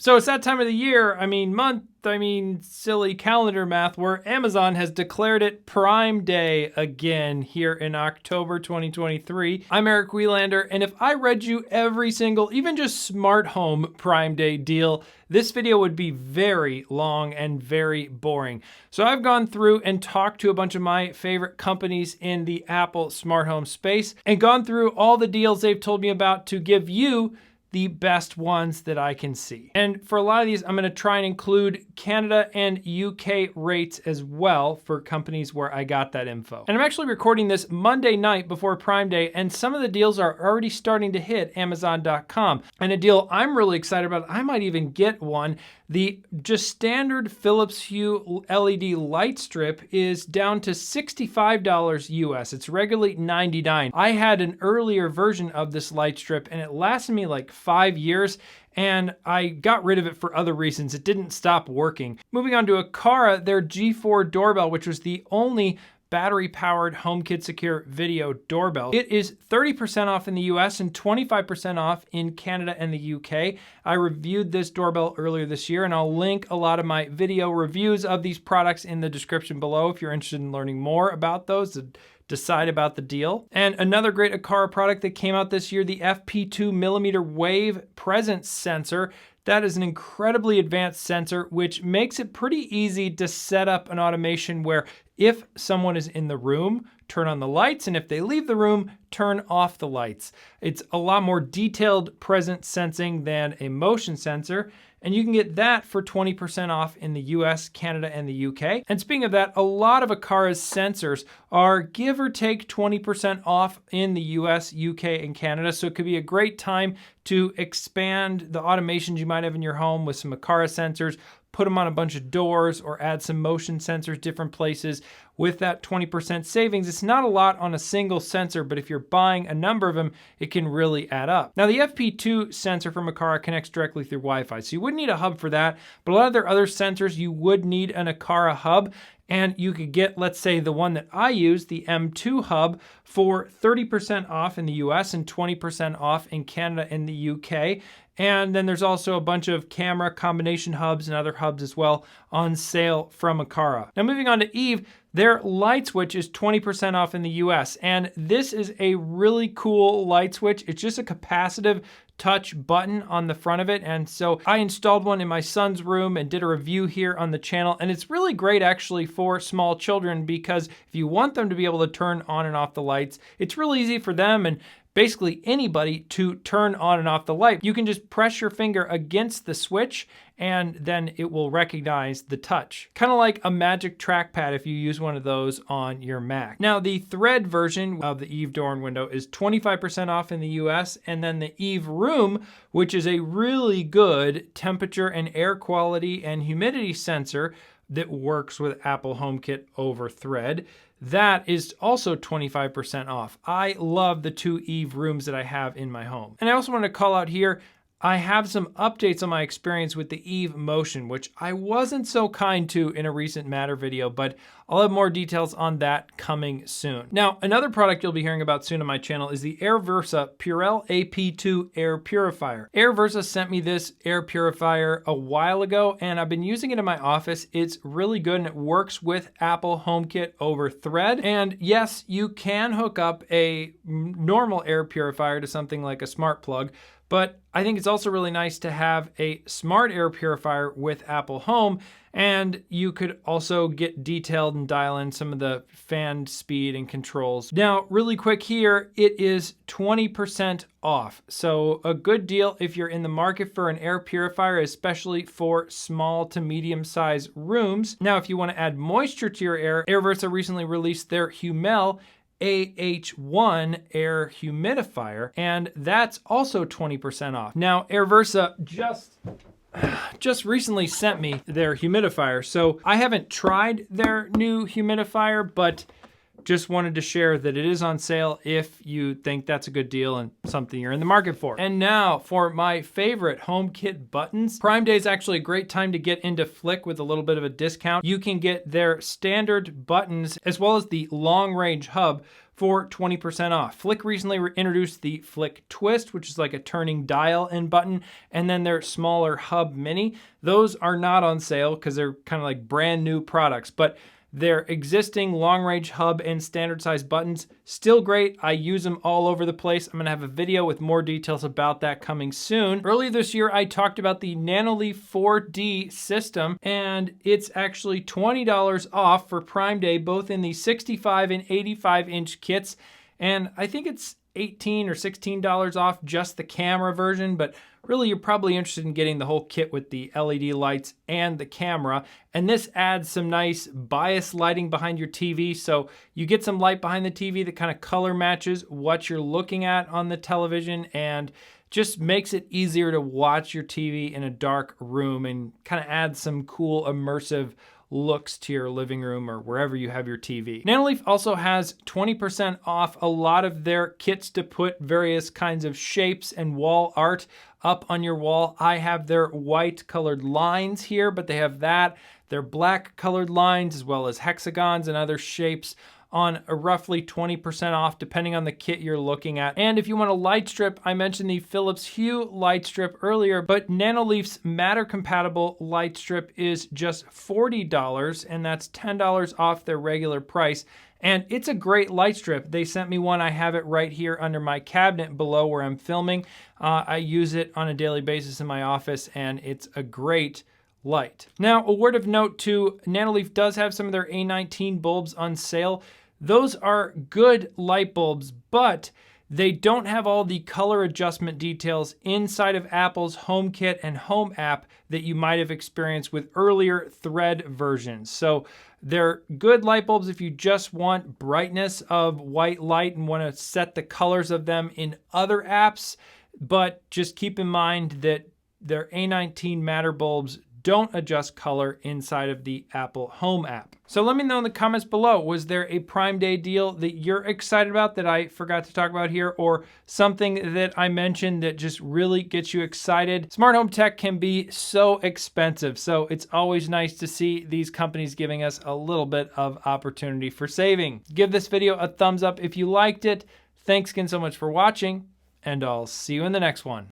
So it's that time of the year, silly calendar math, where Amazon has declared it Prime Day again here in October 2023. I'm Eric Welander, and if I read you every single, even just smart home Prime Day deal, this video would be very long and very boring. So I've gone through and talked to a bunch of my favorite companies in the Apple smart home space and gone through all the deals they've told me about to give you the best ones that I can see. And for a lot of these, I'm gonna try and include Canada and UK rates as well for companies where I got that info. And I'm actually recording this Monday night before Prime Day, and some of the deals are already starting to hit Amazon.com. And a deal I'm really excited about, I might even get one, the just standard Philips Hue LED light strip is down to $65 US. It's regularly $99. I had an earlier version of this light strip and it lasted me like 5 years, and I got rid of it for other reasons. It didn't stop working. Moving on to Aqara, their G4 doorbell, which was the only battery-powered HomeKit Secure video doorbell. It is 30% off in the US and 25% off in Canada and the UK. I reviewed this doorbell earlier this year, and I'll link a lot of my video reviews of these products in the description below if you're interested in learning more about those to decide about the deal. And another great Aqara product that came out this year, the FP2mm wave presence sensor. That is an incredibly advanced sensor, which makes it pretty easy to set up an automation where if someone is in the room, turn on the lights, and if they leave the room, turn off the lights. It's a lot more detailed presence sensing than a motion sensor, and you can get that for 20% off in the US, Canada, and the UK. And speaking of that, a lot of Aqara's sensors are give or take 20% off in the US, UK, and Canada, so it could be a great time to expand the automations you might have in your home with some Aqara sensors, put them on a bunch of doors, or add some motion sensors different places. With that 20% savings, it's not a lot on a single sensor, but if you're buying a number of them, it can really add up. Now, the FP2 sensor from Aqara connects directly through Wi-Fi, so you wouldn't need a hub for that, but a lot of their other sensors, you would need an Aqara hub, and you could get, let's say, the one that I use, the M2 hub, for 30% off in the US and 20% off in Canada and the UK. And then there's also a bunch of camera combination hubs and other hubs as well on sale from Aqara. Now moving on to Eve, their light switch is 20% off in the US. And this is a really cool light switch. It's just a capacitive touch button on the front of it. And so I installed one in my son's room and did a review here on the channel. And it's really great actually for small children, because if you want them to be able to turn on and off the lights, it's really easy for them and basically anybody to turn on and off the light. You can just press your finger against the switch and then it will recognize the touch. Kind of like a magic trackpad if you use one of those on your Mac. Now, the Thread version of the Eve door and window is 25% off in the US, and then the Eve Room, which is a really good temperature and air quality and humidity sensor that works with Apple HomeKit over Thread, that is also 25% off. I love the two Eve Rooms that I have in my home. And I also want to call out here, I have some updates on my experience with the Eve Motion, which I wasn't so kind to in a recent Matter video, but I'll have more details on that coming soon. Now, another product you'll be hearing about soon on my channel is the AirVersa Purell AP2 Air Purifier. AirVersa sent me this air purifier a while ago, and I've been using it in my office. It's really good, and it works with Apple HomeKit over Thread. And yes, you can hook up a normal air purifier to something like a smart plug, but I think it's also really nice to have a smart air purifier with Apple Home, and you could also get detailed and dial in some of the fan speed and controls. Now, really quick here, it is 20% off. So a good deal if you're in the market for an air purifier, especially for small to medium sized rooms. Now, if you want to add moisture to your air, AirVersa recently released their Humel AH1 air humidifier, and that's also 20% off. Now, AirVersa just recently sent me their humidifier, so I haven't tried their new humidifier, but just wanted to share that it is on sale if you think that's a good deal and something you're in the market for. And now for my favorite HomeKit buttons. Prime Day is actually a great time to get into Flic with a little bit of a discount. You can get their standard buttons as well as the long range hub for 20% off. Flic recently introduced the Flic Twist, which is like a turning dial and button, and then their smaller Hub Mini. Those are not on sale because they're kind of like brand new products, but their existing long-range hub and standard size buttons, still great. I use them all over the place. I'm gonna have a video with more details about that coming soon. Earlier this year, I talked about the Nanoleaf 4D system, and it's actually $20 off for Prime Day, both in the 65 and 85-inch kits. And I think it's $18 or $16 off just the camera version, but really you're probably interested in getting the whole kit with the LED lights and the camera. And this adds some nice bias lighting behind your TV, so you get some light behind the TV that kind of color matches what you're looking at on the television, and just makes it easier to watch your TV in a dark room and kind of adds some cool immersive looks to your living room or wherever you have your TV. Nanoleaf also has 20% off a lot of their kits to put various kinds of shapes and wall art up on your wall. I have their white colored lines here, but they have that, their black colored lines, as well as hexagons and other shapes on a roughly 20% off depending on the kit you're looking at. And if you want a light strip, I mentioned the Philips Hue light strip earlier, but Nanoleaf's Matter compatible light strip is just $40, and that's $10 off their regular price. And it's a great light strip. They sent me one. I have it right here under my cabinet below where I'm filming. I use it on a daily basis in my office, and it's a great light. Now, a word of note too, Nanoleaf does have some of their A19 bulbs on sale. Those are good light bulbs, but they don't have all the color adjustment details inside of Apple's HomeKit and Home app that you might have experienced with earlier Thread versions. So they're good light bulbs if you just want brightness of white light and want to set the colors of them in other apps, but just keep in mind that their A19 Matter bulbs don't adjust color inside of the Apple Home app. So let me know in the comments below, was there a Prime Day deal that you're excited about that I forgot to talk about here, or something that I mentioned that just really gets you excited? Smart home tech can be so expensive, so it's always nice to see these companies giving us a little bit of opportunity for saving. Give this video a thumbs up if you liked it. Thanks again so much for watching, and I'll see you in the next one.